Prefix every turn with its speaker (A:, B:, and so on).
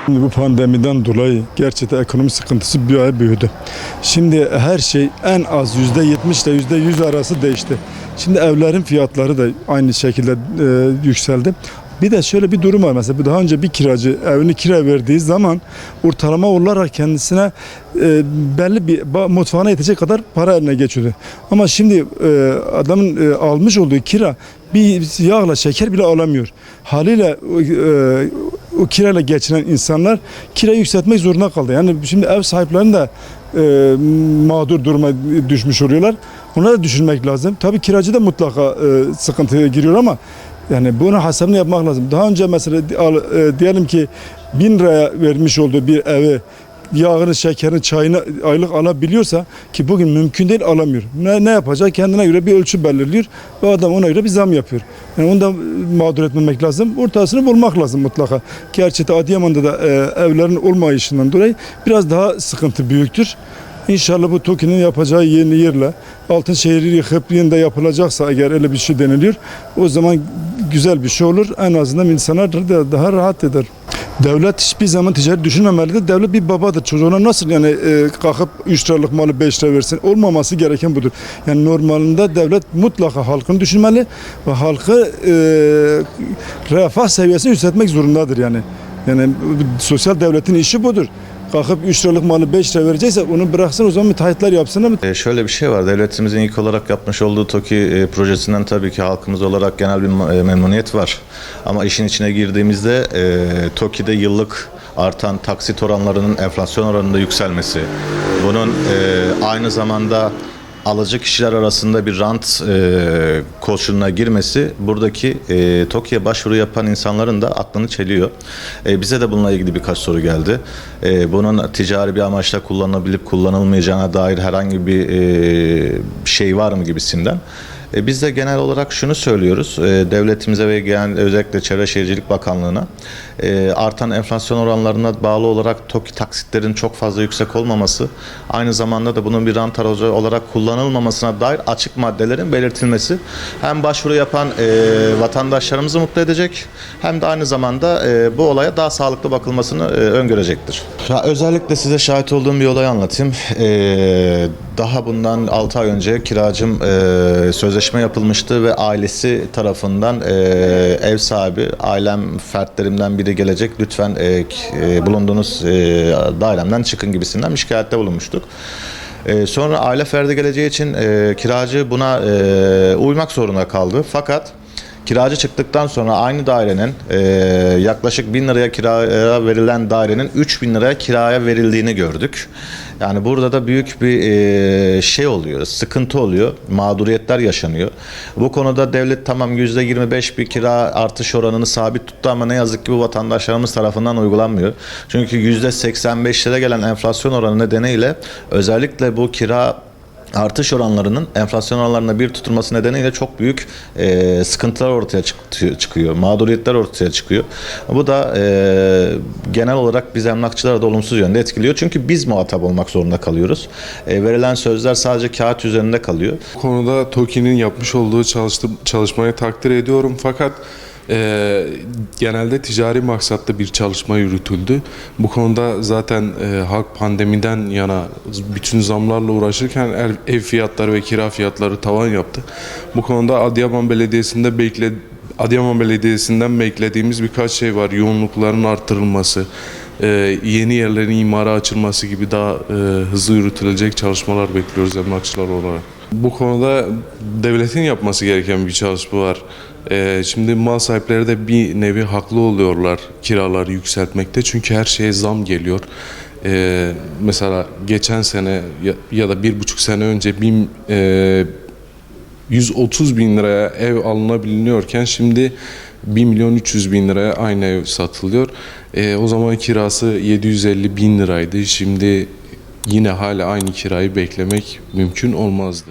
A: Bu pandemiden dolayı gerçekten ekonomi sıkıntısı bir ay büyüdü. Şimdi her şey en az %70 ile %100 arası değişti. Şimdi evlerin fiyatları da aynı şekilde yükseldi. Bir de şöyle bir durum var, mesela daha önce bir kiracı evini kira verdiği zaman ortalama olarak kendisine belli bir mutfağına yetecek kadar para eline geçiyordu. Ama şimdi adamın almış olduğu kira bir yağla şeker bile alamıyor. Haliyle o kirayla geçinen insanlar kirayı yükseltmek zorunda kaldı. Yani şimdi ev sahiplerinin de mağdur duruma düşmüş oluyorlar. Ona da düşünmek lazım. Tabii kiracı da mutlaka sıkıntıya giriyor ama yani bunun hesabını yapmak lazım. Daha önce mesela diyelim ki 1000 liraya vermiş olduğu bir evi yağını, şekerini, çayını aylık alabiliyorsa, ki bugün mümkün değil, alamıyor. Ne yapacak? Kendine göre bir ölçü belirliyor ve adam ona göre bir zam yapıyor. Yani onu da mağdur etmemek lazım. Ortasını bulmak lazım mutlaka. Gerçekten Adıyaman'da da evlerin olmayışından dolayı biraz daha sıkıntı büyüktür. İnşallah bu TOKİ'nin yapacağı yeni yerle Altınşehir'i yıkıp yeniden yapılacaksa, eğer öyle bir şey deniliyor, o zaman güzel bir şey olur. En azından insanlar da daha rahat eder. Devlet hiçbir zaman ticaret düşünmemelidir. Devlet bir babadır. Çocuğuna nasıl yani kalkıp 3 liralık malı 5 lira versin? Olmaması gereken budur. Yani normalinde devlet mutlaka halkını düşünmeli ve halkı refah seviyesini yükseltmek zorundadır yani. Yani sosyal devletin işi budur. Kalkıp 3 liralık malı 5 lira verecekse onu bıraksın, o zaman müteahhitler yapsın ama.
B: Şöyle bir şey var. Devletimizin ilk olarak yapmış olduğu TOKİ projesinden tabii ki halkımız olarak genel bir memnuniyet var. Ama işin içine girdiğimizde TOKİ'de yıllık artan taksit oranlarının enflasyon oranında yükselmesi, bunun aynı zamanda alıcı kişiler arasında bir rant koşuluna girmesi buradaki TOKİ'ye başvuru yapan insanların da aklını çeliyor. Bize de bununla ilgili birkaç soru geldi. Bunun ticari bir amaçla kullanılabilip kullanılmayacağına dair herhangi bir şey var mı gibisinden. Biz de genel olarak şunu söylüyoruz, devletimize ve özellikle Çevre Şehircilik Bakanlığı'na artan enflasyon oranlarına bağlı olarak TOKİ taksitlerin çok fazla yüksek olmaması, aynı zamanda da bunun bir rant aracı olarak kullanılmamasına dair açık maddelerin belirtilmesi hem başvuru yapan vatandaşlarımızı mutlu edecek, hem de aynı zamanda bu olaya daha sağlıklı bakılmasını öngörecektir. Özellikle size şahit olduğum bir olayı anlatayım. Daha bundan 6 ay önce kiracım sözleşme yapılmıştı ve ailesi tarafından ev sahibi, ailem fertlerimden biri gelecek, lütfen bulunduğunuz dairemden çıkın gibisinden bir şikayette bulunmuştuk. Sonra aile ferdi geleceği için kiracı buna uymak zorunda kaldı. Fakat kiracı çıktıktan sonra aynı dairenin yaklaşık 1000 liraya kiraya verilen dairenin 3000 liraya kiraya verildiğini gördük. Yani burada da büyük bir şey oluyor, sıkıntı oluyor, mağduriyetler yaşanıyor. Bu konuda devlet tamam %25 bir kira artış oranını sabit tuttu ama ne yazık ki bu vatandaşlarımız tarafından uygulanmıyor. Çünkü %85'lere gelen enflasyon oranı nedeniyle özellikle bu kira artış oranlarının enflasyon oranlarına bir tutulması nedeniyle çok büyük sıkıntılar ortaya çıkıyor, mağduriyetler ortaya çıkıyor. Bu da genel olarak biz emlakçılara da olumsuz yönde etkiliyor. Çünkü biz muhatap olmak zorunda kalıyoruz. Verilen sözler sadece kağıt üzerinde kalıyor.
C: Bu konuda TOKİ'nin yapmış olduğu çalışmayı takdir ediyorum. Fakat genelde ticari maksatlı bir çalışma yürütüldü. Bu konuda zaten halk pandemiden yana bütün zamlarla uğraşırken ev fiyatları ve kira fiyatları tavan yaptı. Bu konuda Adıyaman Belediyesi'nden beklediğimiz birkaç şey var. Yoğunlukların artırılması, yeni yerlerin imara açılması gibi daha hızlı yürütülecek çalışmalar bekliyoruz emlakçılar olarak. Bu konuda devletin yapması gereken bir çalışma var. Şimdi mal sahipleri de bir nevi haklı oluyorlar kiraları yükseltmekte. Çünkü her şeye zam geliyor. Mesela geçen sene ya da 1,5 sene önce 130 bin liraya ev alınabiliyorken şimdi 1.300.000 liraya aynı ev satılıyor. O zaman kirası 750 bin liraydı. Şimdi yine hala aynı kirayı beklemek mümkün olmazdı.